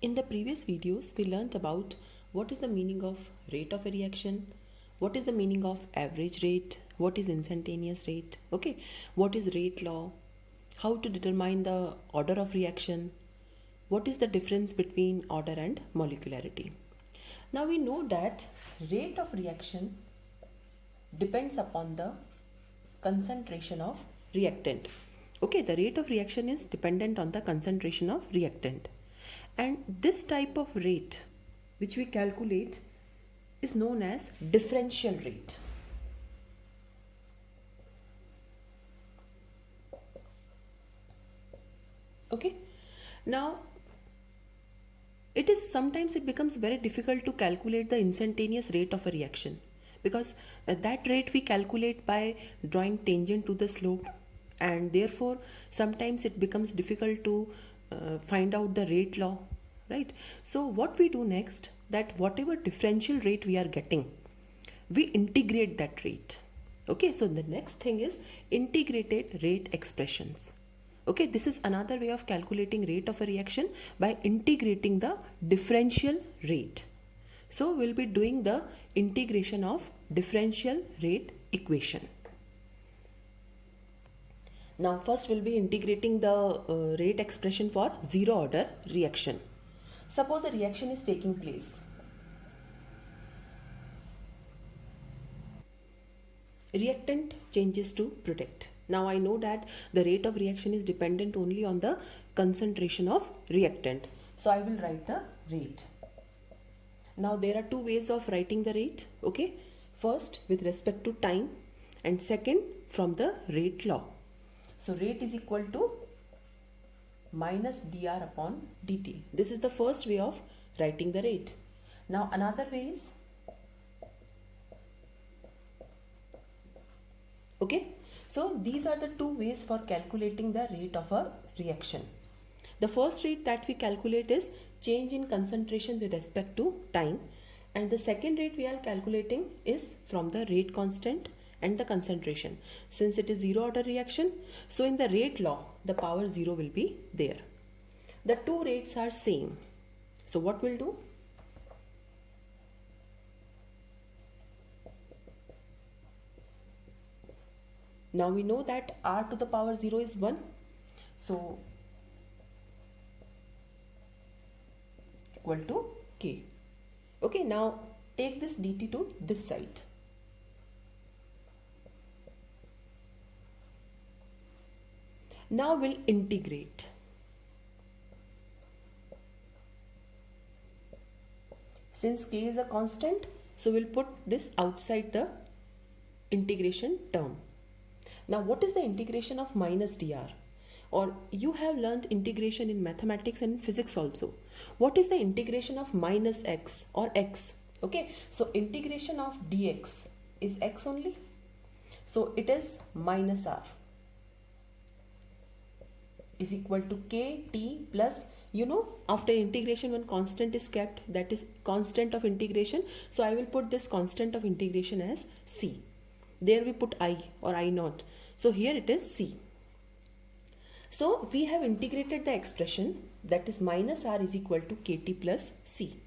In the previous videos, we learnt about what is the meaning of rate of a reaction, what is the meaning of average rate, what is instantaneous rate, okay, what is rate law, how to determine the order of reaction, what is the difference between order and molecularity. Now we know that rate of reaction depends upon the concentration of reactant. Okay, the rate of reaction is dependent on the concentration of reactant. And this type of rate which we calculate is known as differential rate. Okay, now sometimes it becomes very difficult to calculate the instantaneous rate of a reaction, because that rate we calculate by drawing tangent to the slope, and therefore sometimes it becomes difficult to find out the rate law, right? So what we do next, that whatever differential rate we are getting, we integrate that rate. Okay, so the next thing is integrated rate expressions. Okay, this is another way of calculating rate of a reaction, by integrating the differential rate. So we'll be doing the integration of differential rate equation. Now first we'll be integrating the rate expression for zero order reaction. Suppose a reaction is taking place. Reactant changes to product. Now I know that the rate of reaction is dependent only on the concentration of reactant. So I will write the rate. Now there are two ways of writing the rate. Okay, first with respect to time, and second from the rate law. So rate is equal to minus dr upon dt. This is the first way of writing the rate. Now another way is, okay, so these are the two ways for calculating the rate of a reaction. The first rate that we calculate is change in concentration with respect to time, and the second rate we are calculating is from the rate constant and the concentration. Since it is zero order reaction, so in the rate law the power 0 will be there. The two rates are same. So what we'll do, now we know that r to the power 0 is 1, so equal to k. Okay, now take this dt to this side. Now we'll integrate. Since k is a constant, so we'll put this outside the integration term. Now what is the integration of minus dr? Or you have learned integration in mathematics and physics also. What is the integration of minus x or x? Okay, so integration of dx is x only. So it is minus r is equal to kt plus, you know, after integration one constant is kept, that is constant of integration. So I will put this constant of integration as c. There we put I or I naught. So here it is c. So we have integrated the expression, that is minus r is equal to kt plus c.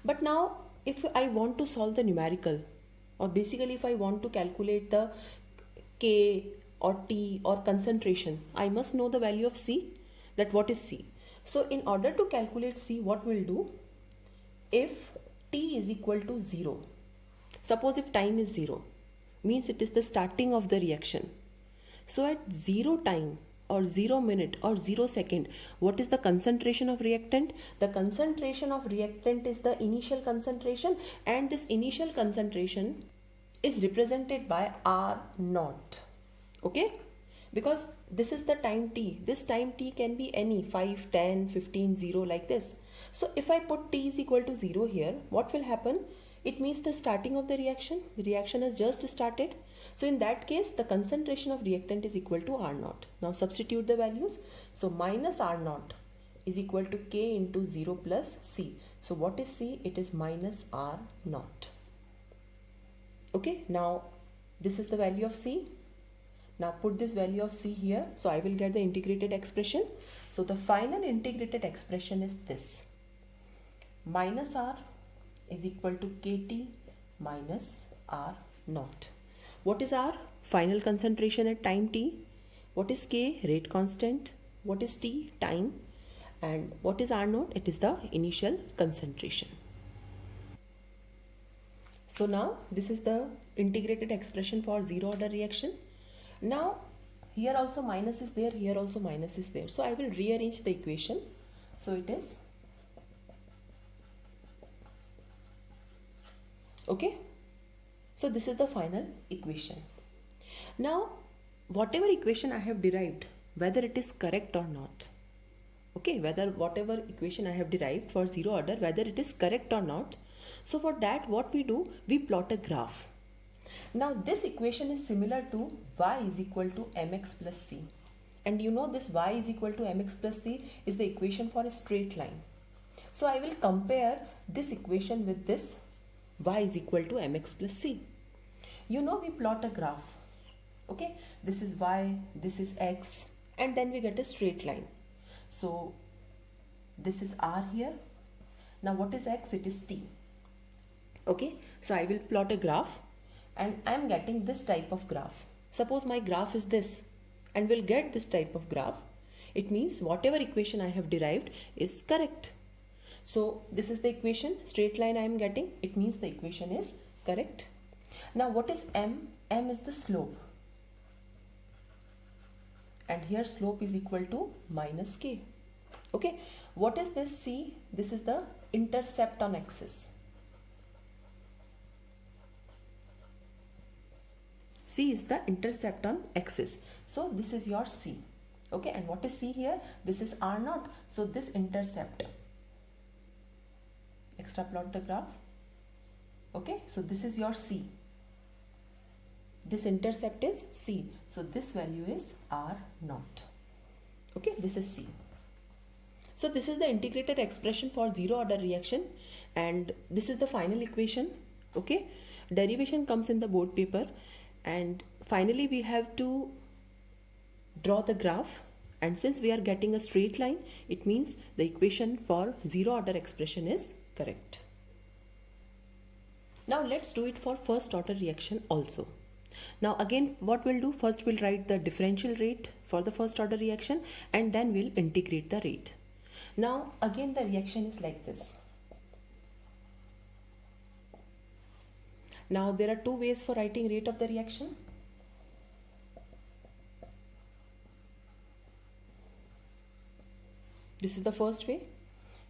But now if I want to solve the numerical, or basically if I want to calculate the k or t or concentration, I must know the value of c, that what is c. So in order to calculate c, what we'll do, if t is equal to 0, suppose if time is 0, means it is the starting of the reaction. So at 0 time or 0 minute or 0 second, what is the concentration of reactant? The concentration of reactant is the initial concentration, and this initial concentration is represented by r naught. Okay, because this is the time t. This time t can be any 5, 10, 15, 0 like this. So if I put t is equal to 0 here, what will happen? It means the starting of the reaction. The reaction has just started. So in that case, the concentration of reactant is equal to r naught. Now substitute the values. So minus r naught is equal to k into 0 plus c. So what is c? It is minus r naught. Okay, now this is the value of c. Now put this value of c here. So I will get the integrated expression. So the final integrated expression is this. minus r is equal to kt minus r naught. What is r? Final concentration at time t. What is k? Rate constant. What is t? Time. And what is r naught? It is the initial concentration. So now this is the integrated expression for zero order reaction. Now here also minus is there, here also minus is there. So I will rearrange the equation. So it is, okay. So this is the final equation. Now whatever equation I have derived, whether it is correct or not, okay, whatever equation I have derived for zero order, whether it is correct or not. So for that, what we do, we plot a graph. Now this equation is similar to y is equal to mx plus c. And you know this y is equal to mx plus c is the equation for a straight line. So I will compare this equation with this y is equal to mx plus c. You know we plot a graph. Okay, this is y, this is x, and then we get a straight line. So this is r here. Now what is x? It is t. Okay, so I will plot a graph and I am getting this type of graph. Suppose my graph is this and will get this type of graph. It means whatever equation I have derived is correct. So this is the equation, straight line I am getting. It means the equation is correct. Now what is m? M is the slope. And here slope is equal to minus k. Okay, what is this c? This is the intercept on axis. C is the intercept on axis. So this is your C. Okay, and what is C here? This is R naught. So this intercept. Extra plot the graph. Okay, so this is your C. This intercept is C. So this value is R naught. Okay, this is C. So this is the integrated expression for zero order reaction, and this is the final equation. Okay, derivation comes in the board paper. And finally we have to draw the graph, and since we are getting a straight line, it means the equation for zero order expression is correct. Now let's do it for first order reaction also. Now again what we'll do, first we'll write the differential rate for the first order reaction and then we'll integrate the rate. Now again the reaction is like this. Now there are two ways for writing rate of the reaction. This is the first way,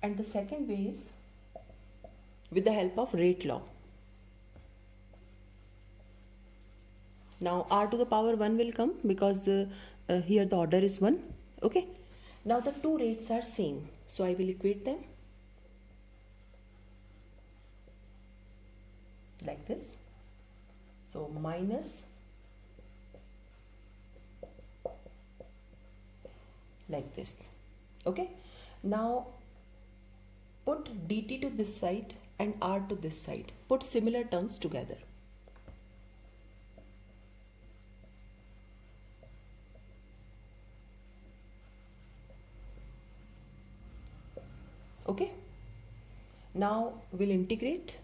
and the second way is with the help of rate law. Now r to the power 1 will come because here the order is 1. Okay. Now the two rates are same, so I will equate them like this. So minus like this. Okay, now put dt to this side and r to this side. Put similar terms together. Okay, now we'll integrate.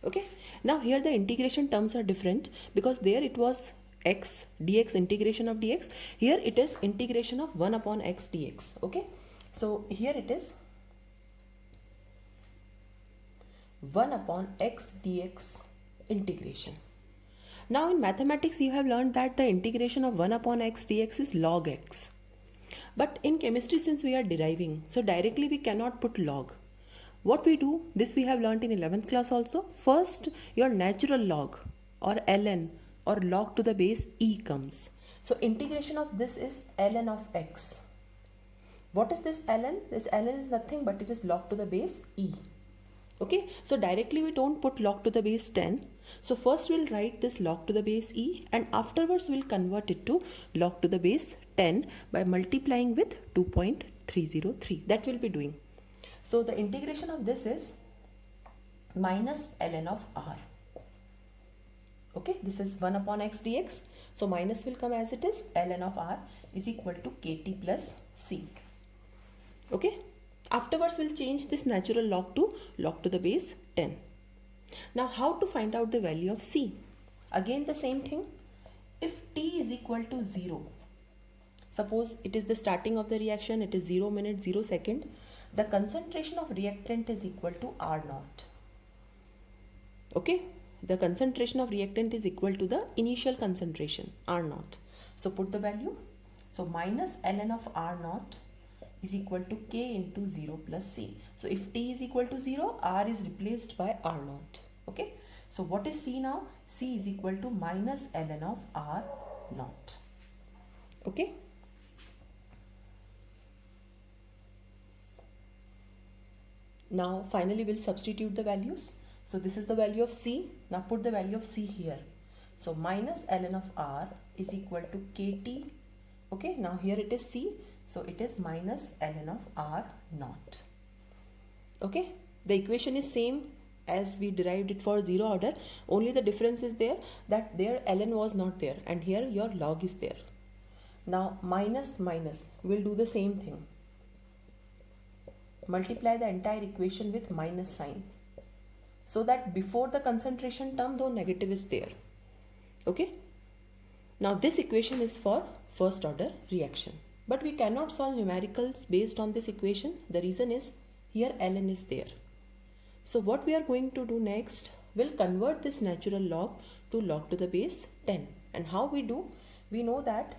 Okay, now here the integration terms are different because there it was x dx, integration of dx. Here it is integration of 1 upon x dx. Okay, so here it is 1 upon x dx integration. Now in mathematics you have learned that the integration of 1 upon x dx is log x. But in chemistry, since we are deriving, so directly we cannot put log. What we do, this we have learnt in 11th class also. First your natural log or ln or log to the base e comes. So integration of this is ln of x. What is this ln? This ln is nothing but it is log to the base e. Okay, so directly we don't put log to the base 10. So first we'll write this log to the base e and afterwards we'll convert it to log to the base 10 by multiplying with 2.303. That we'll be doing. So the integration of this is minus ln of r. Okay, this is 1 upon x dx So minus will come as it is, ln of r is equal to kt plus c. Okay. Afterwards we'll change this natural log to log to the base 10. Now how to find out the value of c? Again the same thing. If t is equal to 0, suppose it is the starting of the reaction, it is 0 minute 0 second, the concentration of reactant is equal to R naught. Okay, the concentration of reactant is equal to the initial concentration R naught. So put the value. So minus ln of R naught is equal to k into 0 plus c. So if t is equal to 0, R is replaced by R naught. Okay, so what is c now? C is equal to minus ln of R naught. Okay. Now finally we'll substitute the values. So this is the value of c. Now put the value of c here. So minus ln of r is equal to kt. Okay, now here it is c. So it is minus ln of r naught. Okay, the equation is same as we derived it for zero order. Only the difference is there that there ln was not there and here your log is there. Now minus minus will do the same thing. Multiply the entire equation with minus sign, so that before the concentration term though negative is there. Okay. Now this equation is for first order reaction, but we cannot solve numericals based on this equation. The reason is here ln is there. So what we are going to do next, we'll convert this natural log to log to the base 10. And how we do? We know that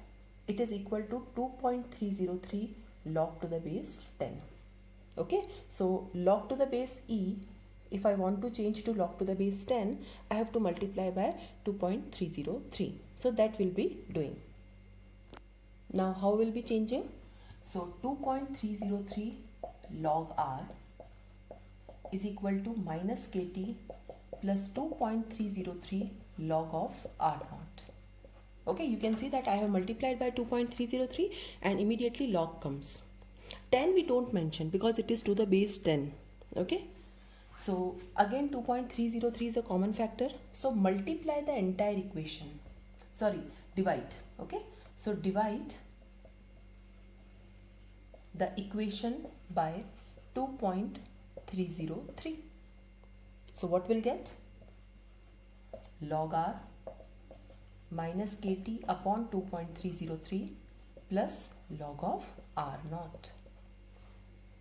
it is equal to 2.303 log to the base 10. Okay, so log to the base e, if I want to change to log to the base 10, I have to multiply by 2.303. So that will be doing. Now how will be changing? So 2.303 log r is equal to minus kt plus 2.303 log of r naught. Okay, you can see that I have multiplied by 2.303 and immediately log comes. 10 we don't mention because it is to the base 10. Okay, so again 2.303 is a common factor, so multiply the entire equation, divide. Okay, so divide the equation by 2.303. so what will get? Log r minus kt upon 2.303 plus log of r naught.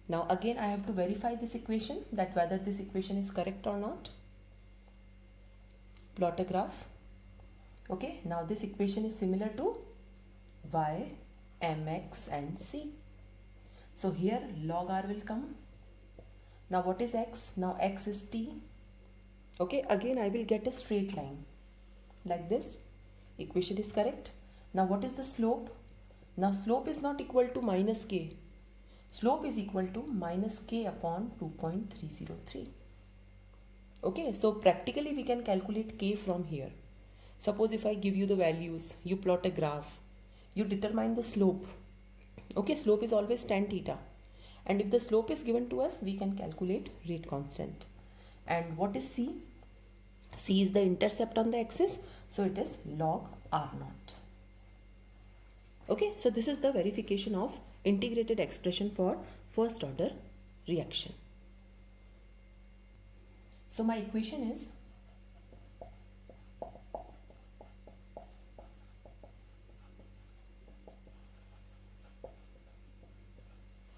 Now again I have to verify this equation, that whether this equation is correct or not. Plot a graph. Okay, now this equation is similar to y, mx and c. So here log r will come. Now what is x? Now x is t. Okay, again I will get a straight line like this. Equation is correct. Now what is the slope? Now slope is not equal to minus k. Slope is equal to minus k upon 2.303. Okay, so practically we can calculate k from here. Suppose if I give you the values, you plot a graph, you determine the slope. Okay, slope is always tan theta. And if the slope is given to us, we can calculate rate constant. And what is c? C is the intercept on the axis, so it is log r naught. Okay, so this is the verification of integrated expression for first order reaction. So my equation is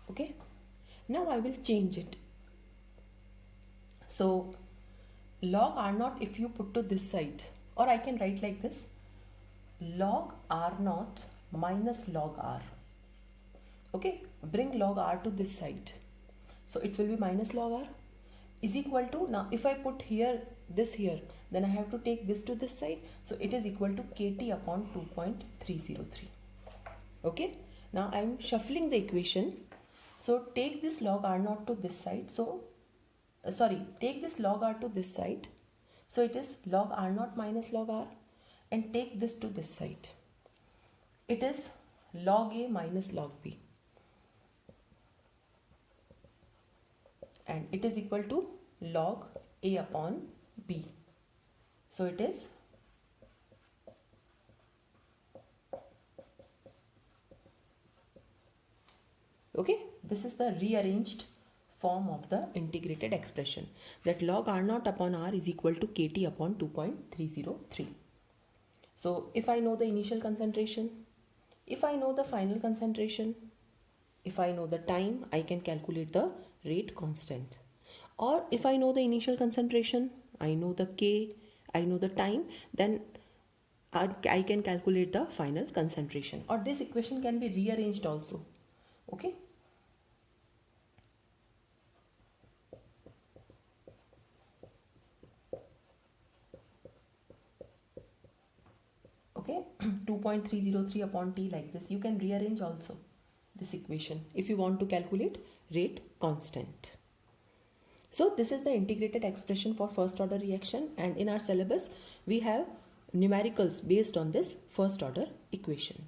okay. Now I will change it. So log r naught, if you put to this side, or I can write like this, log r naught minus log r. Okay, bring log r to this side. So it will be minus log r is equal to, now if I put here this here, then I have to take this to this side. So it is equal to kt upon 2.303. Okay, now I am shuffling the equation. So take this log r naught to this side. So take this log r to this side. So it is log r naught minus log r, and take this to this side. It is log a minus log b. And it is equal to log a upon b. So it is Okay, this is the rearranged form of the integrated expression, that log r naught upon r is equal to kt upon 2.303. So if I know the initial concentration, if I know the final concentration, if I know the time, I can calculate the rate constant. Or if I know the initial concentration, I know the K, I know the time, then I can calculate the final concentration. Or this equation can be rearranged also. Okay. Okay, 2.303 upon T like this. You can rearrange also this equation if you want to calculate rate constant. So this is the integrated expression for first order reaction, and in our syllabus we have numericals based on this first order equation.